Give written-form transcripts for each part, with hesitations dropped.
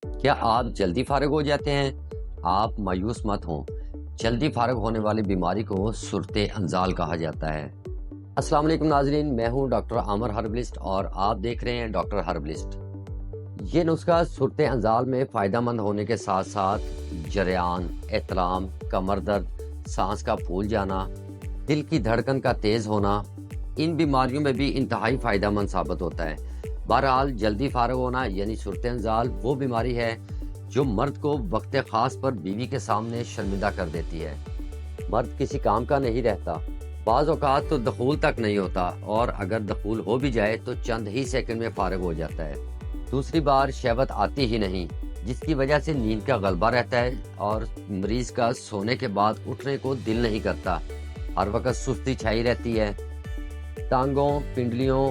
کیا آپ جلدی فارغ ہو جاتے ہیں؟ آپ مایوس مت ہوں۔ جلدی فارغ ہونے والی بیماری کو صورت انزال کہا جاتا ہے۔ السلام علیکم ناظرین، میں ہوں ڈاکٹر عامر ہربلسٹ اور آپ دیکھ رہے ہیں ڈاکٹر ہربلسٹ۔ یہ نسخہ صورت انزال میں فائدہ مند ہونے کے ساتھ ساتھ جریان، احتلام، کمر درد، سانس کا پھول جانا، دل کی دھڑکن کا تیز ہونا، ان بیماریوں میں بھی انتہائی فائدہ مند ثابت ہوتا ہے۔ بہرحال جلدی فارغ ہونا یعنی صورت انزال وہ بیماری ہے جو مرد کو وقت خاص پر بیوی کے سامنے شرمندہ کر دیتی ہے۔ مرد کسی کام کا نہیں رہتا، بعض اوقات تو دخول تک نہیں ہوتا، اور اگر دخول ہو بھی جائے تو چند ہی سیکنڈ میں فارغ ہو جاتا ہے۔ دوسری بار شہوت آتی ہی نہیں، جس کی وجہ سے نیند کا غلبہ رہتا ہے اور مریض کا سونے کے بعد اٹھنے کو دل نہیں کرتا۔ ہر وقت سستی چھائی رہتی ہے، ٹانگوں، پنڈلیوں،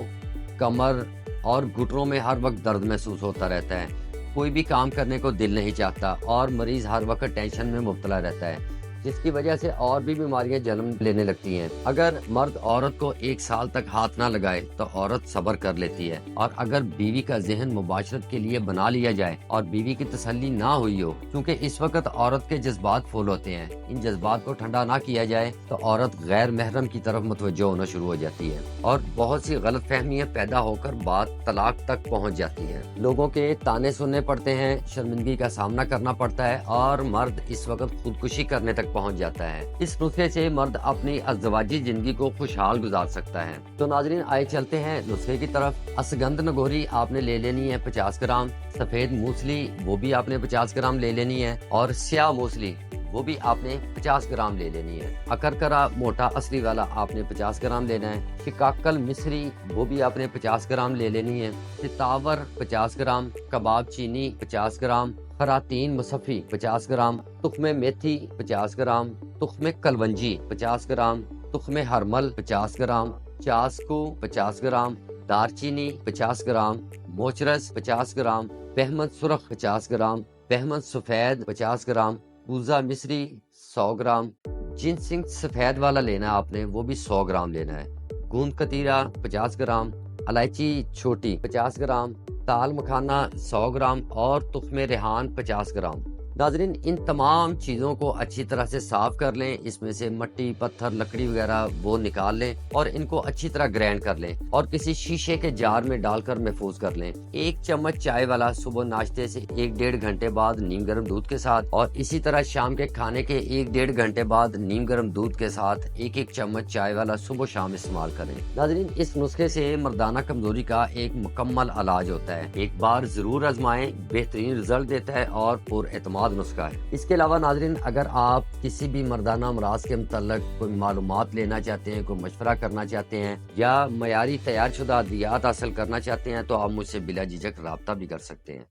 کمر اور گھٹنوں میں ہر وقت درد محسوس ہوتا رہتا ہے۔ کوئی بھی کام کرنے کو دل نہیں چاہتا اور مریض ہر وقت ٹینشن میں مبتلا رہتا ہے، جس کی وجہ سے اور بھی بیماریاں جنم لینے لگتی ہیں۔ اگر مرد عورت کو 1 سال تک ہاتھ نہ لگائے تو عورت صبر کر لیتی ہے، اور اگر بیوی کا ذہن مباشرت کے لیے بنا لیا جائے اور بیوی کی تسلی نہ ہوئی ہو، کیونکہ اس وقت عورت کے جذبات فول ہوتے ہیں، ان جذبات کو ٹھنڈا نہ کیا جائے تو عورت غیر محرم کی طرف متوجہ ہونا شروع ہو جاتی ہے، اور بہت سی غلط فہمیاں پیدا ہو کر بات طلاق تک پہنچ جاتی ہے۔ لوگوں کے تانے سننے پڑتے ہیں، شرمندگی کا سامنا کرنا پڑتا ہے، اور مرد اس وقت خودکشی کرنے تک پہنچ جاتا ہے۔ اس نسخے سے مرد اپنی ازدواجی زندگی کو خوشحال گزار سکتا ہے۔ تو ناظرین، آئے چلتے ہیں نسخے کی طرف۔ اسگندھ نگوری آپ نے لے لینی ہے 50 گرام، سفید موسلی وہ بھی آپ نے 50 گرام لے لینی ہے، اور سیاہ موسلی وہ بھی آپ نے 50 گرام لے لینی ہے۔ اکرکرا موٹا اصلی والا آپ نے 50 گرام لینا ہے۔ شکاکل مصری وہ بھی آپ نے 50 گرام لے لینی ہے۔ ستاور 50 گرام، کباب چینی 50 گرام، خراتین مصفی 50 گرام، تخم میتھی 50 گرام، تخم کلونجی 50 گرام، تخم ہرمل 50 گرام، چاسکو 50 گرام، دارچینی 50 گرام، موچرس 50 گرام، بہمن سرخ 50 گرام، بہمن سفید 50 گرام، کوزا مصری 100 گرام، جنسنگ سفید والا لینا ہے آپ نے، وہ بھی 100 گرام لینا ہے، گوند کتیرا 50 گرام، الائچی چھوٹی 50 گرام، تال مکھانا 100 گرام، اور تخم ریحان 50 گرام۔ ناظرین، ان تمام چیزوں کو اچھی طرح سے صاف کر لیں، اس میں سے مٹی، پتھر، لکڑی وغیرہ وہ نکال لیں، اور ان کو اچھی طرح گرینڈ کر لیں اور کسی شیشے کے جار میں ڈال کر محفوظ کر لیں۔ 1 چمچ چائے والا صبح ناشتے سے 1-1.5 گھنٹے بعد نیم گرم دودھ کے ساتھ، اور اسی طرح شام کے کھانے کے 1-1.5 گھنٹے بعد نیم گرم دودھ کے ساتھ 1-1 چمچ چائے والا صبح و شام استعمال کریں۔ ناظرین، اس نسخے سے مردانہ کمزوری کا ایک مکمل علاج ہوتا ہے۔ ایک بار ضرور آزمائیں، بہترین رزلٹ دیتا ہے اور پر اعتماد نسخہ ہے۔ اس کے علاوہ ناظرین، اگر آپ کسی بھی مردانہ امراض کے متعلق کوئی معلومات لینا چاہتے ہیں، کوئی مشورہ کرنا چاہتے ہیں، یا معیاری تیار شدہ ادویات حاصل کرنا چاہتے ہیں، تو آپ مجھ سے بلا جھجک رابطہ بھی کر سکتے ہیں۔